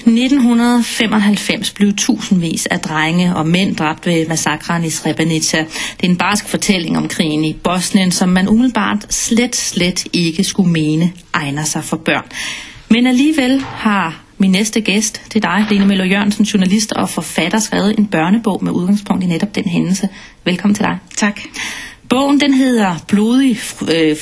1995 blev tusindvis af drenge og mænd dræbt ved massakren i Srebrenica. Det er en barsk fortælling om krigen i Bosnien, som man umiddelbart slet ikke skulle mene egner sig for børn. Men alligevel har min næste gæst til dig, Lene Møller Jørgensen, journalist og forfatter, skrevet en børnebog med udgangspunkt i netop den hændelse. Velkommen til dig. Tak. Bogen den hedder Blodig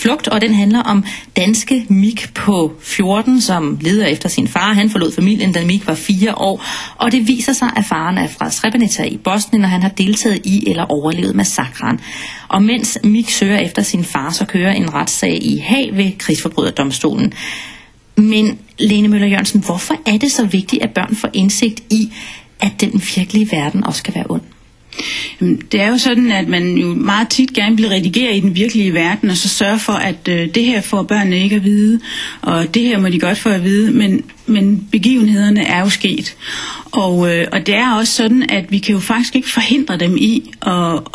flugt, og den handler om danske Mik på 14, som leder efter sin far. Han forlod familien, da Mik var 4 år, og det viser sig, at faren er fra Srebrenica i Bosnien, og han har deltaget i eller overlevet massakren. Og mens Mik søger efter sin far, så kører en retssag i Haag ved krigsforbryderdomstolen. Men Lene Møller Jørgensen, hvorfor er det så vigtigt, at børn får indsigt i, at den virkelige verden også skal være ond? Det er jo sådan, at man jo meget tit gerne vil redigere i den virkelige verden, og så sørge for, at det her får børnene ikke at vide, og det her må de godt få at vide, men begivenhederne er jo sket. Og det er også sådan, at vi kan jo faktisk ikke forhindre dem i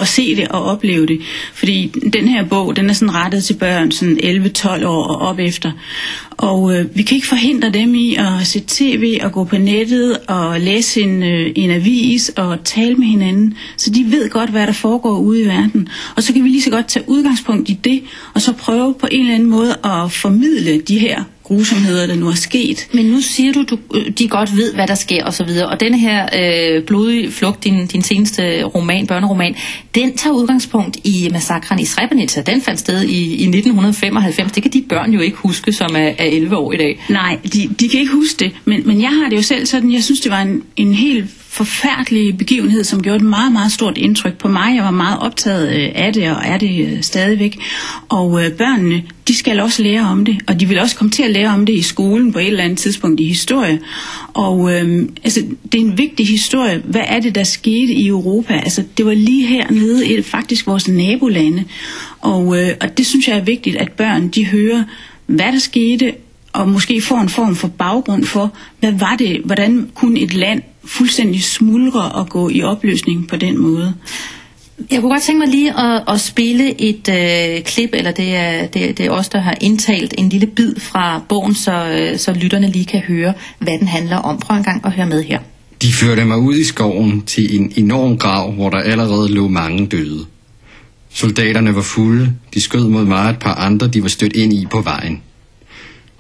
at se det og opleve det. Fordi den her bog, den er sådan rettet til børn, sådan 11-12 år og op efter. Og vi kan ikke forhindre dem i at se tv og gå på nettet og læse en avis og tale med hinanden. Så de ved godt, hvad der foregår ude i verden. Og så kan vi lige så godt tage udgangspunkt i det, og så prøve på en eller anden måde at formidle de her grusomheder, der nu er sket. Men nu siger du, de godt ved, hvad der sker og så videre. Og denne her Blodig flugt, din seneste roman, børneroman, den tager udgangspunkt i massakren i Srebrenica. Den fandt sted i 1995. Det kan de børn jo ikke huske, som er 11 år i dag. Nej, de kan ikke huske det. Men jeg har det jo selv sådan, jeg synes, det var en helt forfærdelig begivenhed, som gjorde et meget, meget stort indtryk på mig. Jeg var meget optaget af det, og er det stadigvæk. Og børnene, de skal også lære om det, og de vil også komme til at lære om det i skolen på et eller andet tidspunkt i historie. Og det er en vigtig historie. Hvad er det, der skete i Europa? Altså, det var lige hernede i faktisk vores nabolande. Og det synes jeg er vigtigt, at børn, de hører, hvad der skete, og måske får en form for baggrund for, hvad var det, hvordan kunne et land fuldstændig smuldre og gå i opløsning på den måde. Jeg kunne godt tænke mig lige at spille et klip, eller det er os, der har indtalt en lille bid fra bogen, så lytterne lige kan høre, hvad den handler om. Prøv en gang at høre med her. De førte mig ud i skoven til en enorm grav, hvor der allerede lå mange døde. Soldaterne var fulde, de skød mod mig, et par andre de var stødt ind i på vejen.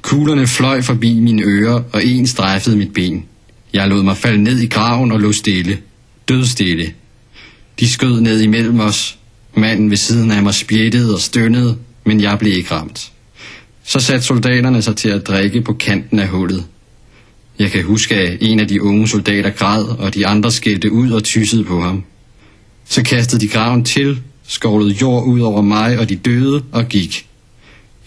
Kuglerne fløj forbi mine ører, og en strejfede mit ben. Jeg lod mig falde ned i graven og lå stille. Dødstille. De skød ned imellem os. Manden ved siden af mig spjættede og stønnede, men jeg blev ikke ramt. Så satte soldaterne sig til at drikke på kanten af hullet. Jeg kan huske, at en af de unge soldater græd, og de andre skældte ud og tyssede på ham. Så kastede de graven til, skovlede jord ud over mig og de døde og gik.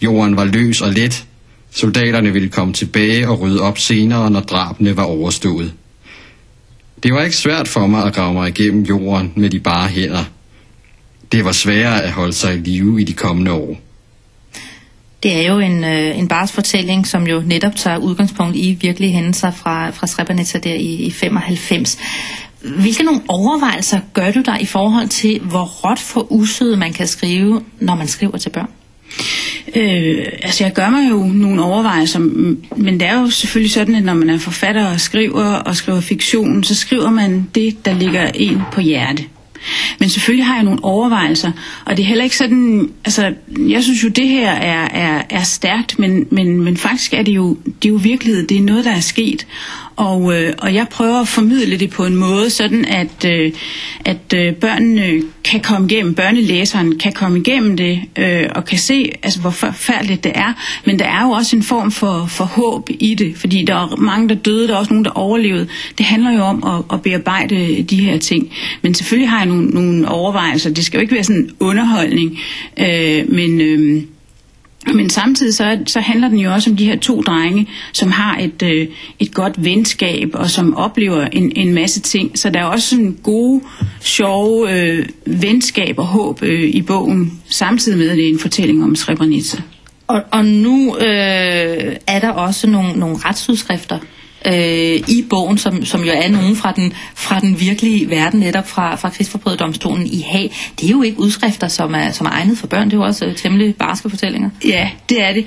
Jorden var løs og let. Soldaterne ville komme tilbage og rydde op senere, når drabene var overstået. Det var ikke svært for mig at grave mig igennem jorden med de bare hænder. Det var sværere at holde sig i live i de kommende år. Det er jo en barsk fortælling, som jo netop tager udgangspunkt i virkelige hændelser fra Srebrenica der i 95. Hvilke nogle overvejelser gør du dig i forhold til, hvor råt for usødet man kan skrive, når man skriver til børn? Jeg gør mig jo nogle overvejelser, men det er jo selvfølgelig sådan, at når man er forfatter og skriver fiktion, så skriver man det, der ligger en på hjerte. Men selvfølgelig har jeg nogle overvejelser, og det er heller ikke sådan, altså jeg synes jo, det her er stærkt, men faktisk er det jo virkelighed, det er noget, der er sket. Og jeg prøver at formidle det på en måde, sådan at børnene kan komme igennem, børnelæseren kan komme igennem det, og kan se, altså, hvor forfærdeligt det er. Men der er jo også en form for håb i det, fordi der er mange, der døde, der er også nogen, der overlevede. Det handler jo om at bearbejde de her ting. Men selvfølgelig har jeg nogle overvejelser. Det skal jo ikke være sådan en underholdning, men samtidig så handler den jo også om de her 2 drenge, som har et godt venskab, og som oplever en masse ting. Så der er også sådan gode, sjove venskab og håb i bogen, samtidig med, at det er en fortælling om Srebrenica. Og nu er der også nogle retsudskrifter i bogen, som jo er nogen fra den virkelige verden, netop fra krigsforbryderdomstolen i Haag. Det er jo ikke udskrifter, som er egnet for børn, det er jo også temmelig barske fortællinger. Ja, det er det.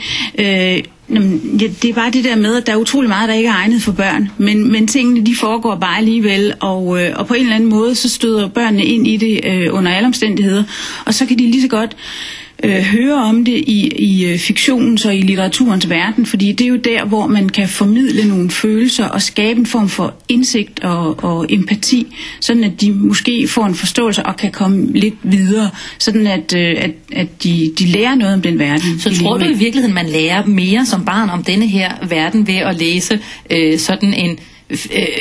Jamen, det er bare det der med, at der er utrolig meget, der ikke er egnet for børn, men tingene de foregår bare alligevel, og på en eller anden måde, så støder børnene ind i det under alle omstændigheder, og så kan de lige så godt høre om det i fiktionens og i litteraturens verden, fordi det er jo der, hvor man kan formidle nogle følelser og skabe en form for indsigt og empati, sådan at de måske får en forståelse og kan komme lidt videre, sådan at de lærer noget om den verden. Så tror du i virkeligheden, man lærer mere som barn om denne her verden ved at læse sådan en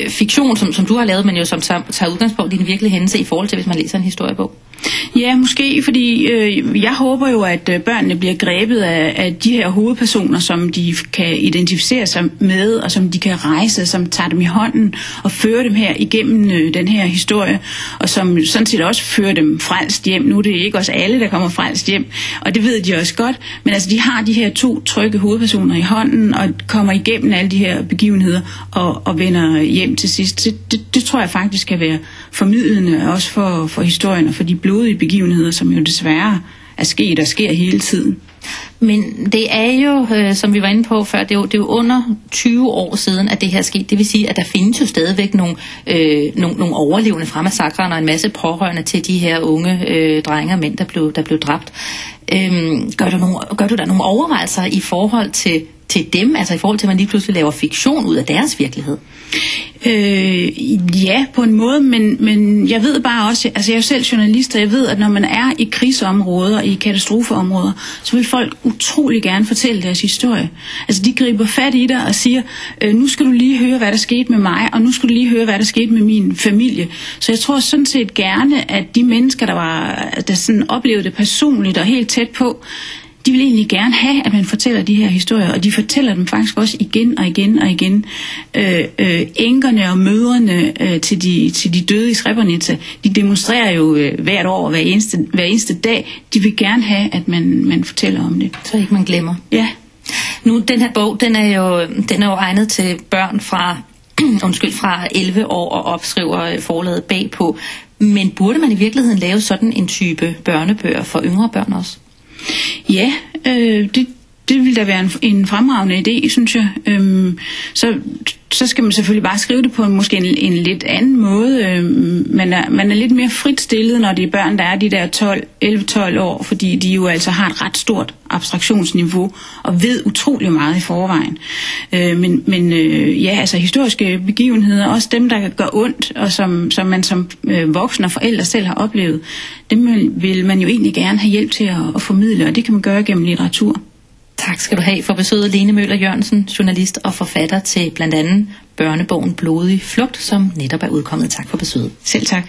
fiktion, som du har lavet, men jo som tager udgangspunkt i den virkelige hændelse i forhold til, hvis man læser en historiebog? Ja, måske, fordi jeg håber jo, at børnene bliver grebet af de her hovedpersoner, som de kan identificere sig med, og som de kan rejse, som tager dem i hånden og fører dem her igennem den her historie, og som sådan set også fører dem frelst hjem. Nu er det ikke også alle, der kommer frelst hjem, og det ved de også godt, men altså de har de her 2 trygge hovedpersoner i hånden, og kommer igennem alle de her begivenheder og vender hjem til sidst. Det tror jeg faktisk kan være formidlende, også for historien og for de blodige begivenheder, som jo desværre er sket og sker hele tiden. Men det er jo, som vi var inde på før, det er jo under 20 år siden, at det her skete. Det vil sige, at der findes jo stadigvæk nogle overlevende fra massakren og en masse pårørende til de her unge drenge og mænd, der blev dræbt. Gør du der nogle overvejelser i forhold til dem, altså i forhold til, at man lige pludselig laver fiktion ud af deres virkelighed? Ja, på en måde, men jeg ved bare også, altså jeg er jo selv journalist, og jeg ved, at når man er i krigsområder, i katastrofeområder, så vil folk utrolig gerne fortælle deres historie. Altså de griber fat i dig og siger, nu skal du lige høre, hvad der skete med mig, og nu skal du lige høre, hvad der skete med min familie. Så jeg tror sådan set gerne, at de mennesker, der sådan oplevede det personligt og helt tæt på, de vil egentlig gerne have, at man fortæller de her historier, og de fortæller dem faktisk også igen og igen og igen. Enkerne og mødrene til de døde i Srebrenica, de demonstrerer jo hvert år, hver eneste dag. De vil gerne have, at man fortæller om det. Så ikke man glemmer. Ja. Nu, den her bog, den er jo egnet til børn fra 11 år og op, skriver forlaget bagpå. Men burde man i virkeligheden lave sådan en type børnebøger for yngre børn også? Ja, det vil da være en fremragende idé, synes jeg. Så skal man selvfølgelig bare skrive det på måske en lidt anden måde. Man er lidt mere frit stillet, når det er børn, der er de der 11-12 år, fordi de jo altså har et ret stort abstraktionsniveau og ved utrolig meget i forvejen. Men altså historiske begivenheder, også dem, der gør ondt, og som man som voksen og forældre selv har oplevet, dem vil man jo egentlig gerne have hjælp til at formidle, og det kan man gøre gennem litteratur. Tak skal du have for besøget, Lene Møller Jørgensen, journalist og forfatter til blandt andet børnebogen Blodig Flugt, som netop er udkommet. Tak for besøget. Selv tak.